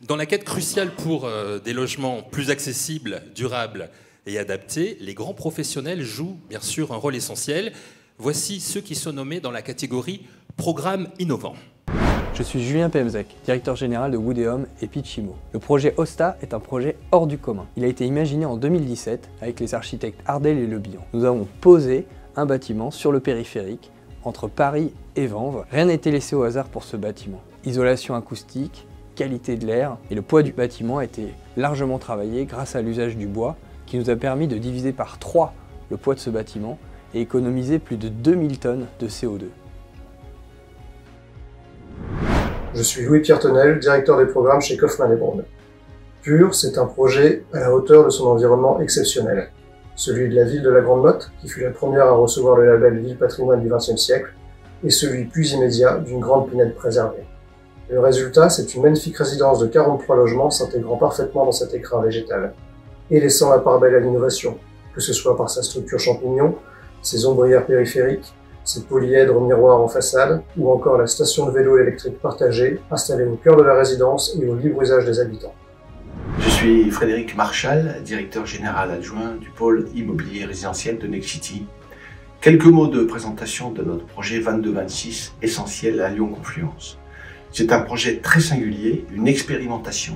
Dans la quête cruciale pour des logements plus accessibles, durables et adaptés, les grands professionnels jouent bien sûr un rôle essentiel. Voici ceux qui sont nommés dans la catégorie Programme innovant. Je suis Julien Pemzec, directeur général de Woodeum et Pitchimo. Le projet Osta est un projet hors du commun. Il a été imaginé en 2017 avec les architectes Ardel et Le Bihan. Nous avons posé un bâtiment sur le périphérique entre Paris et Vanves. Rien n'a été laissé au hasard pour ce bâtiment. Isolation acoustique, qualité de l'air et le poids du bâtiment a été largement travaillé grâce à l'usage du bois qui nous a permis de diviser par 3 le poids de ce bâtiment et économiser plus de 2000 tonnes de CO2. Je suis Louis-Pierre Tonnel, directeur des programmes chez Kaufmann et Broad. PUR, c'est un projet à la hauteur de son environnement exceptionnel. Celui de la ville de la Grande Motte, qui fut la première à recevoir le label Ville Patrimoine du XXe siècle, et celui plus immédiat d'une grande pinède préservée. Le résultat, c'est une magnifique résidence de 43 logements s'intégrant parfaitement dans cet écrin végétal, et laissant la part belle à l'innovation, que ce soit par sa structure champignon, ses ombrières périphériques, ses polyèdres miroirs en façade, ou encore la station de vélo électrique partagée, installée au cœur de la résidence et au libre usage des habitants. Je suis Frédéric Marchal, directeur général adjoint du pôle immobilier résidentiel de Nexity. Quelques mots de présentation de notre projet 2226 essentiel à Lyon Confluence. C'est un projet très singulier, une expérimentation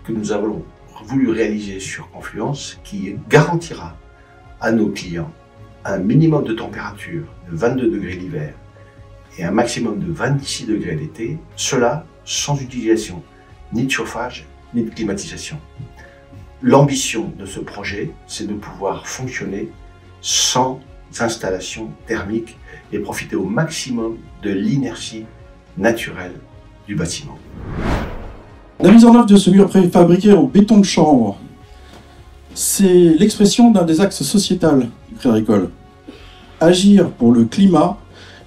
que nous avons voulu réaliser sur Confluence qui garantira à nos clients un minimum de température de 22 degrés l'hiver et un maximum de 26 degrés l'été, cela sans utilisation ni de chauffage ni de climatisation. L'ambition de ce projet, c'est de pouvoir fonctionner sans installation thermique et profiter au maximum de l'inertie naturelle du bâtiment. La mise en œuvre de ce mur préfabriqué en béton de chanvre, c'est l'expression d'un des axes sociétals du Crédit Agricole. Agir pour le climat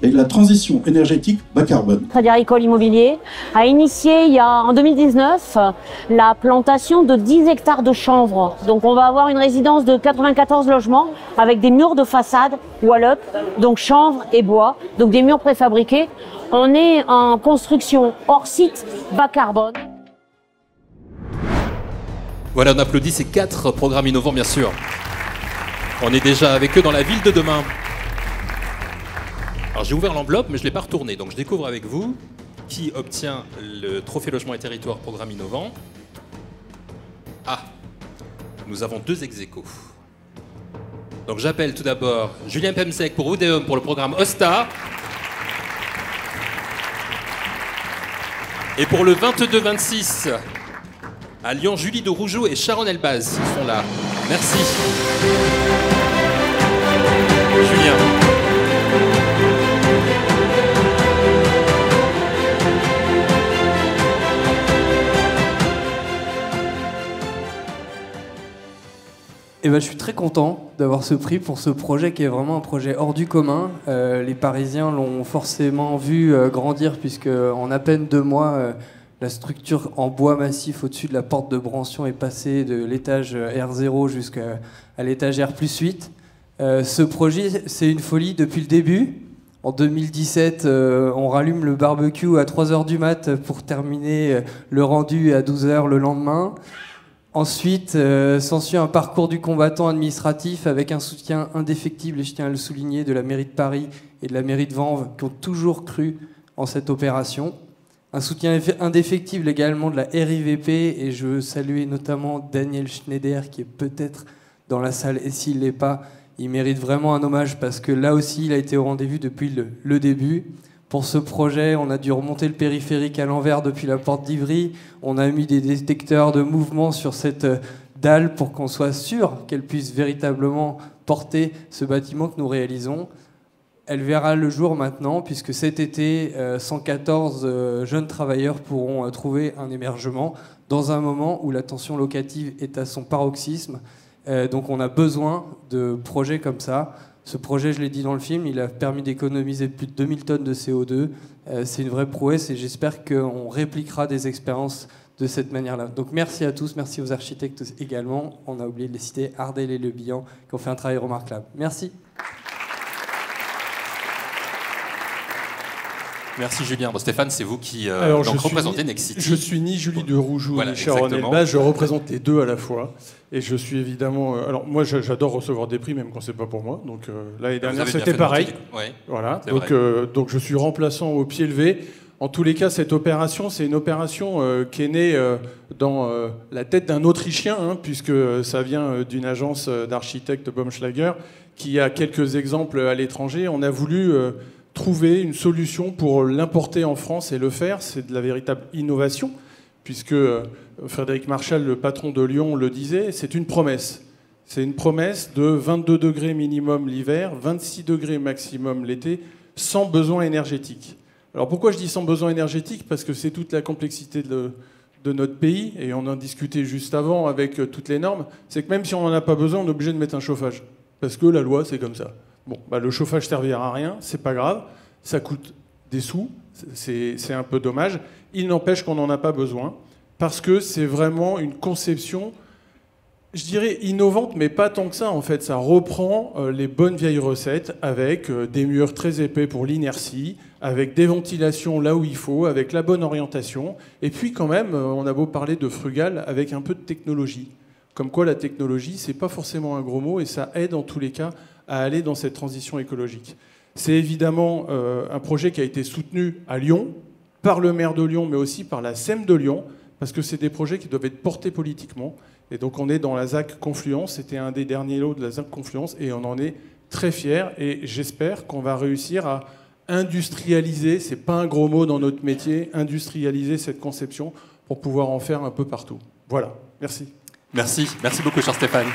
et la transition énergétique bas carbone. Crédit Agricole Immobilier a initié en 2019 la plantation de 10 hectares de chanvre. Donc on va avoir une résidence de 94 logements avec des murs de façade wall-up, donc chanvre et bois, donc des murs préfabriqués. On est en construction hors site bas carbone. Voilà, on applaudit ces 4 programmes innovants, bien sûr. On est déjà avec eux dans la ville de demain. Alors j'ai ouvert l'enveloppe, mais je ne l'ai pas retournée. Donc je découvre avec vous qui obtient le Trophée Logement et Territoire Programme Innovant. Ah, nous avons 2 ex-aequo. Donc j'appelle tout d'abord Julien Pemzec pour Woodeum pour le programme Osta. Et pour le 22-26, à Lyon, Julie de Rougeau et Sharon Elbaz sont là. Merci. Julien. Et ben, je suis très content d'avoir ce prix pour ce projet qui est vraiment un projet hors du commun. Les Parisiens l'ont forcément vu grandir puisque en à peine 2 mois, la structure en bois massif au-dessus de la porte de Brancion est passée de l'étage R0 jusqu'à l'étage R+8. Ce projet, c'est une folie depuis le début. En 2017, on rallume le barbecue à 3h du mat pour terminer le rendu à 12h le lendemain. Ensuite, s'ensuit un parcours du combattant administratif avec un soutien indéfectible, et je tiens à le souligner, de la mairie de Paris et de la mairie de Vanves qui ont toujours cru en cette opération. Un soutien indéfectible également de la RIVP, et je veux saluer notamment Daniel Schneider qui est peut-être dans la salle, et s'il ne l'est pas, il mérite vraiment un hommage parce que là aussi il a été au rendez-vous depuis le début. Pour ce projet, on a dû remonter le périphérique à l'envers depuis la porte d'Ivry. On a mis des détecteurs de mouvement sur cette dalle pour qu'on soit sûr qu'elle puisse véritablement porter ce bâtiment que nous réalisons. Elle verra le jour maintenant, puisque cet été, 114 jeunes travailleurs pourront trouver un hébergement dans un moment où la tension locative est à son paroxysme. Donc on a besoin de projets comme ça. Ce projet, je l'ai dit dans le film, il a permis d'économiser plus de 2000 tonnes de CO2. C'est une vraie prouesse et j'espère qu'on répliquera des expériences de cette manière-là. Donc merci à tous, merci aux architectes également. On a oublié de les citer, Ardel et Le Bihan, qui ont fait un travail remarquable. Merci. Merci Julien. Bon, Stéphane, c'est vous qui Alors, donc représentez Nexity. Je suis ni Julie de Roujoux, Voilà, ni Sharon exactement. Elbaz, je représente les deux à la fois. Et je suis évidemment... alors moi, j'adore recevoir des prix, même quand c'est pas pour moi. Donc l'année Vous dernière, avez bien c'était fait de pareil. mentionner. Ouais. Voilà. C'est Donc je suis remplaçant au pied levé. En tous les cas, cette opération, c'est une opération qui est née dans la tête d'un Autrichien, hein, puisque ça vient d'une agence d'architectes Baumschlager, qui a quelques exemples à l'étranger. On a voulu trouver une solution pour l'importer en France et le faire. C'est de la véritable innovation, puisque Frédéric Marchal, le patron de Lyon, le disait, c'est une promesse. C'est une promesse de 22 degrés minimum l'hiver, 26 degrés maximum l'été, sans besoin énergétique. Alors pourquoi je dis sans besoin énergétique ? Parce que c'est toute la complexité de notre pays, et on en discutait juste avant avec toutes les normes, c'est que même si on n'en a pas besoin, on est obligé de mettre un chauffage. Parce que la loi, c'est comme ça. Bon, le chauffage servira à rien, c'est pas grave, ça coûte des sous, c'est un peu dommage. Il n'empêche qu'on n'en a pas besoin, parce que c'est vraiment une conception, je dirais innovante, mais pas tant que ça en fait. Ça reprend les bonnes vieilles recettes avec des murs très épais pour l'inertie, avec des ventilations là où il faut, avec la bonne orientation. Et puis quand même, on a beau parler de frugal, avec un peu de technologie. Comme quoi la technologie, c'est pas forcément un gros mot et ça aide en tous les cas à aller dans cette transition écologique. C'est évidemment un projet qui a été soutenu à Lyon, par le maire de Lyon, mais aussi par la SEM de Lyon, parce que c'est des projets qui doivent être portés politiquement. Et donc on est dans la ZAC Confluence, c'était un des derniers lots de la ZAC Confluence, et on en est très fiers. Et j'espère qu'on va réussir à industrialiser, c'est pas un gros mot dans notre métier, industrialiser cette conception pour pouvoir en faire un peu partout. Voilà, merci. Merci beaucoup, cher Stéphane.